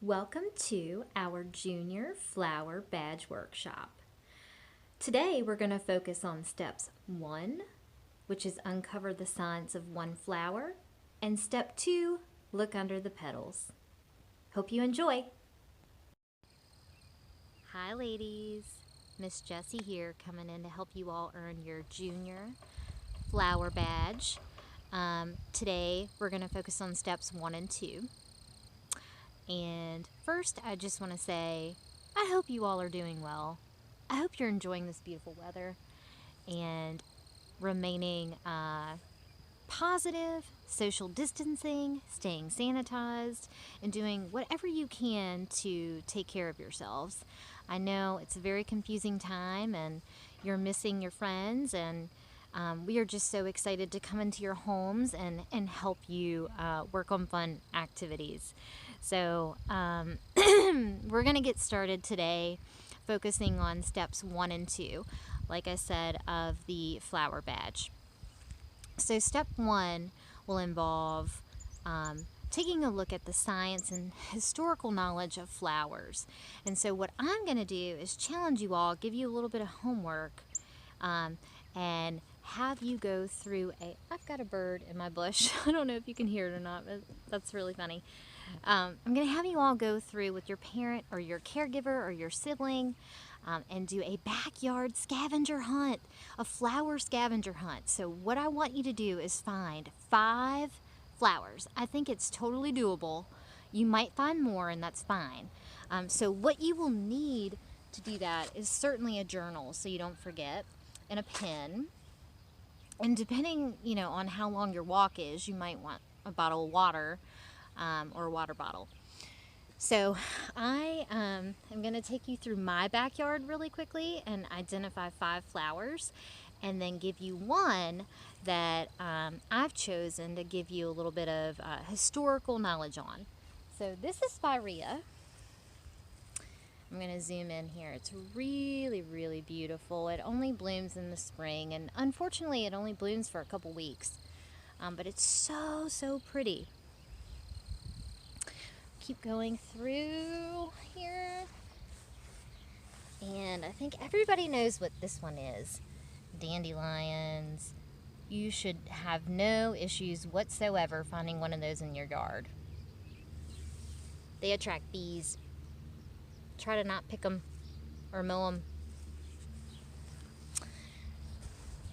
Welcome to our Junior Flower Badge Workshop. Today we're going to focus on steps 1, which is uncover the signs of one flower, and step 2, look under the petals. Hope you enjoy! Hi ladies, Miss Jessie here coming in to help you all earn your Junior Flower Badge. Today we're going to focus on steps 1 and 2. And first, I just want to say, I hope you all are doing well. I hope you're enjoying this beautiful weather and remaining positive, social distancing, staying sanitized, and doing whatever you can to take care of yourselves. I know it's a very confusing time and you're missing your friends, and we are just so excited to come into your homes and help you work on fun activities. So we're going to get started today focusing on steps 1 and 2, like I said, of the flower badge. So step 1 will involve taking a look at the science and historical knowledge of flowers. And so what I'm going to do is challenge you all, give you a little bit of homework, and have you go through I've got a bird in my bush. I don't know if you can hear it or not, but that's really funny. I'm going to have you all go through with your parent or your caregiver or your sibling and do a backyard scavenger hunt, a flower scavenger hunt. So what I want you to do is find 5 flowers. I think it's totally doable. You might find more, and that's fine. So what you will need to do that is certainly a journal so you don't forget, and a pen. And depending, on how long your walk is, you might want a bottle of water. Or a water bottle. So I am going to take you through my backyard really quickly and identify 5 flowers, and then give you one that I've chosen to give you a little bit of historical knowledge on. So this is spirea. I'm going to zoom in here. It's really, really beautiful. It only blooms in the spring, and unfortunately it only blooms for a couple weeks. But it's so pretty. Keep going through here, and I think everybody knows what this one is. Dandelions. You should have no issues whatsoever finding one of those in your yard. They attract bees. Try to not pick them or mow them.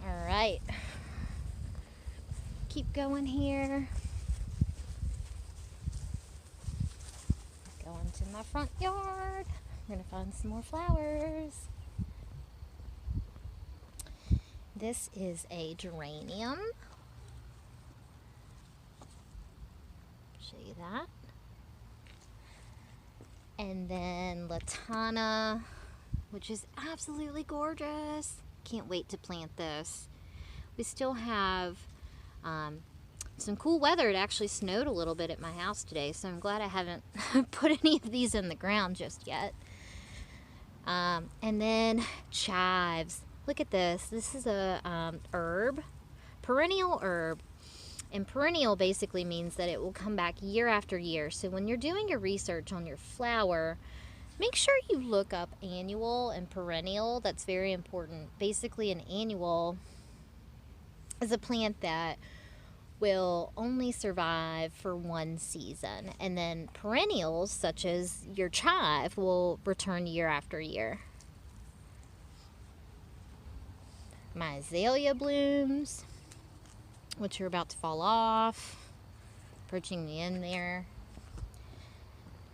All right, keep going here. Going to my front yard. I'm going to find some more flowers. This is a geranium. Show you that. And then latana, which is absolutely gorgeous. Can't wait to plant this. We still have some cool weather. It actually snowed a little bit at my house today, so I'm glad I haven't put any of these in the ground just yet. And then chives. Look at this. This is a herb, perennial herb. And perennial basically means that it will come back year after year. So when you're doing your research on your flower, make sure you look up annual and perennial. That's very important. Basically, an annual is a plant that will only survive for one season, and then perennials such as your chive will return year after year. My azalea blooms, which are about to fall off, approaching the end there.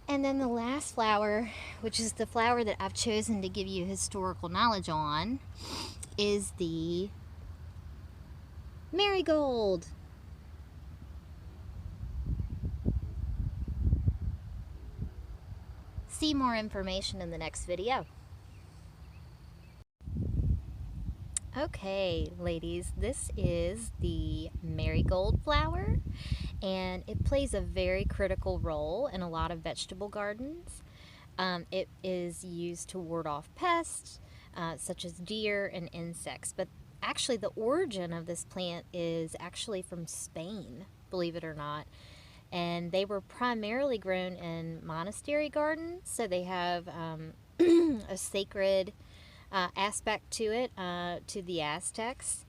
And then the last flower, which is the flower that I've chosen to give you historical knowledge on, is the marigold. See more information in the next video. Okay, ladies, this is the marigold flower, and it plays a very critical role in a lot of vegetable gardens. It is used to ward off pests, such as deer and insects, but actually the origin of this plant is actually from Spain, believe it or not. and they were primarily grown in monastery gardens, so they have a sacred aspect to it, to the Aztecs.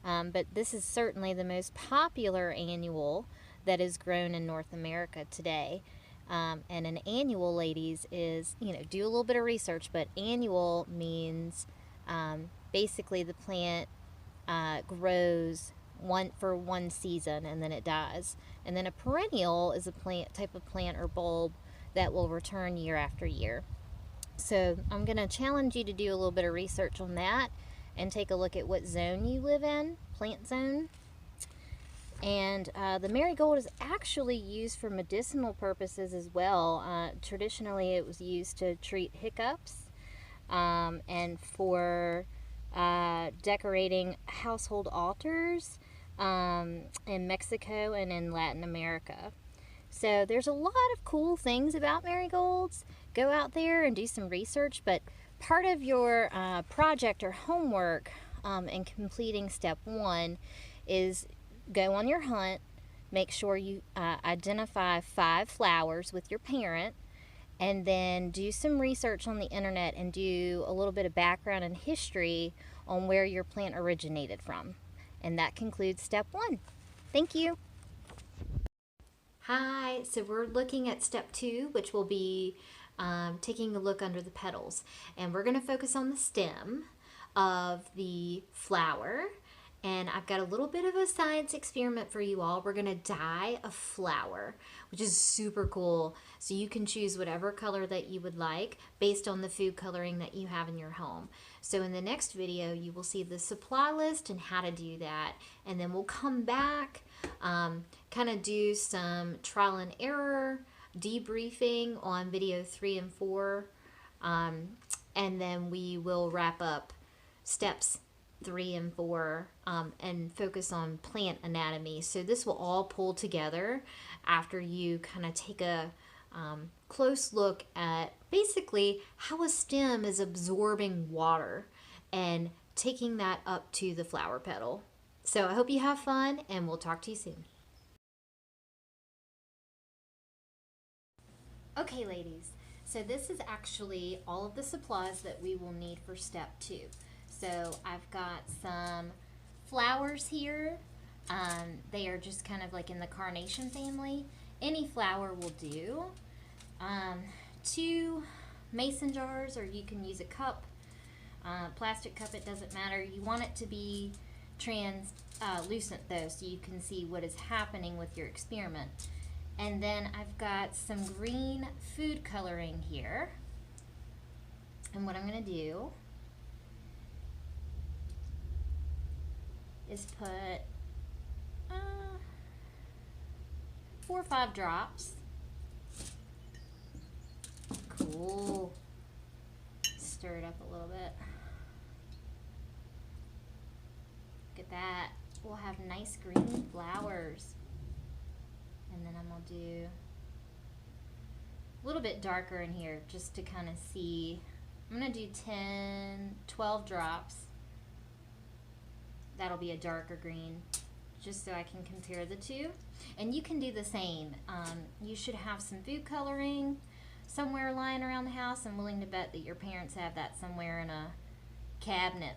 But this is certainly the most popular annual that is grown in North America today. And an annual, ladies, is, do a little bit of research, but annual means basically the plant grows for one season and then it dies. And then a perennial is a type of plant or bulb that will return year after year. So I'm going to challenge you to do a little bit of research on that and take a look at what zone you live in, plant zone. And the marigold is actually used for medicinal purposes as well. Traditionally, it was used to treat hiccups and for decorating household altars in Mexico and in Latin America. So there's a lot of cool things about marigolds. Go out there and do some research, but part of your project or homework in completing step 1 is go on your hunt, make sure you identify 5 flowers with your parent, and then do some research on the internet and do a little bit of background and history on where your plant originated from. And that concludes step 1. Thank you. Hi, so we're looking at step 2, which will be taking a look under the petals. And we're going to focus on the stem of the flower. And I've got a little bit of a science experiment for you all. We're going to dye a flower, which is super cool. So you can choose whatever color that you would like based on the food coloring that you have in your home. So in the next video, you will see the supply list and how to do that. And then we'll come back, kind of do some trial and error, debriefing on video 3 and 4. And then we will wrap up steps 3 and 4 and focus on plant anatomy. So this will all pull together after you kind of take a close look at basically how a stem is absorbing water and taking that up to the flower petal. So I hope you have fun, and we'll talk to you soon. Okay, ladies, so this is actually all of the supplies that we will need for step 2. So I've got some flowers here. They are just kind of like in the carnation family. Any flower will do. 2 mason jars, or you can use a cup, plastic cup, it doesn't matter. You want it to be translucent though, so you can see what is happening with your experiment. And then I've got some green food coloring here. And what I'm going to do is put 4 or 5 drops. Cool. Stir it up a little bit. Look at that. We'll have nice green flowers. And then I'm going to do a little bit darker in here just to kind of see. I'm going to do 10, 12 drops. That'll be a darker green, just so I can compare the two. And you can do the same. You should have some food coloring somewhere lying around the house. I'm willing to bet that your parents have that somewhere in a cabinet.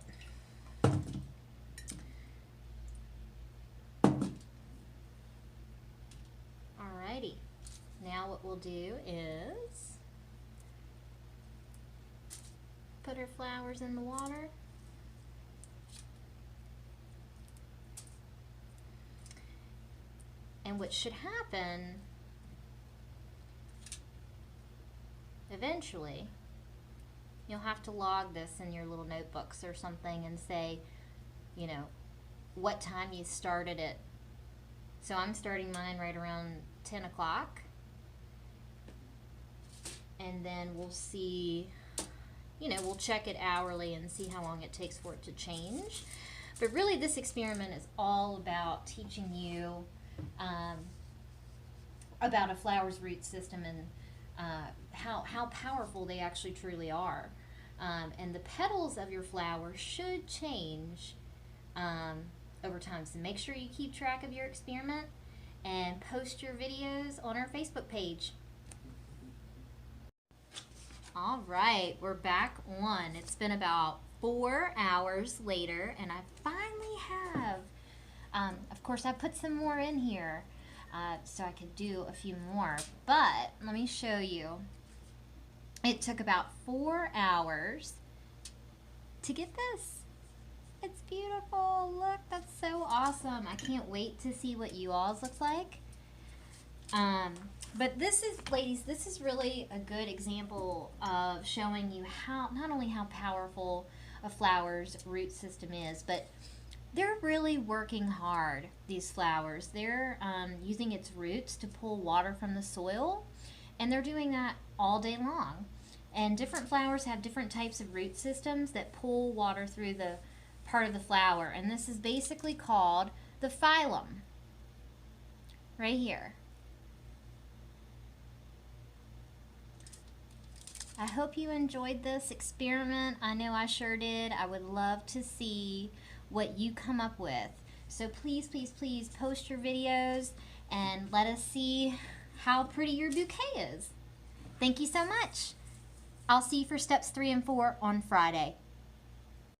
Alrighty, now what we'll do is put our flowers in the water. And what should happen eventually, you'll have to log this in your little notebooks or something and say, you know, what time you started it. So I'm starting mine right around 10 o'clock. And then we'll see, you know, we'll check it hourly and see how long it takes for it to change. But really this experiment is all about teaching you about a flower's root system and how powerful they actually truly are. And the petals of your flower should change over time. So make sure you keep track of your experiment and post your videos on our Facebook page. All right, we're back on. It's been about 4 hours later, and I finally have, of course, I put some more in here so I could do a few more, but let me show you. It took about 4 hours to get this. It's beautiful. Look, that's so awesome. I can't wait to see what you all's looks like. But this is, ladies, this is really a good example of showing you how, not only how powerful a flower's root system is, but they're really working hard, these flowers. They're using its roots to pull water from the soil, and they're doing that all day long. And different flowers have different types of root systems that pull water through the part of the flower, and this is basically called the phylum, right here. I hope you enjoyed this experiment. I know I sure did. I would love to see what you come up with. So please, please, please post your videos and let us see how pretty your bouquet is. Thank you so much. I'll see you for steps 3 and 4 on Friday.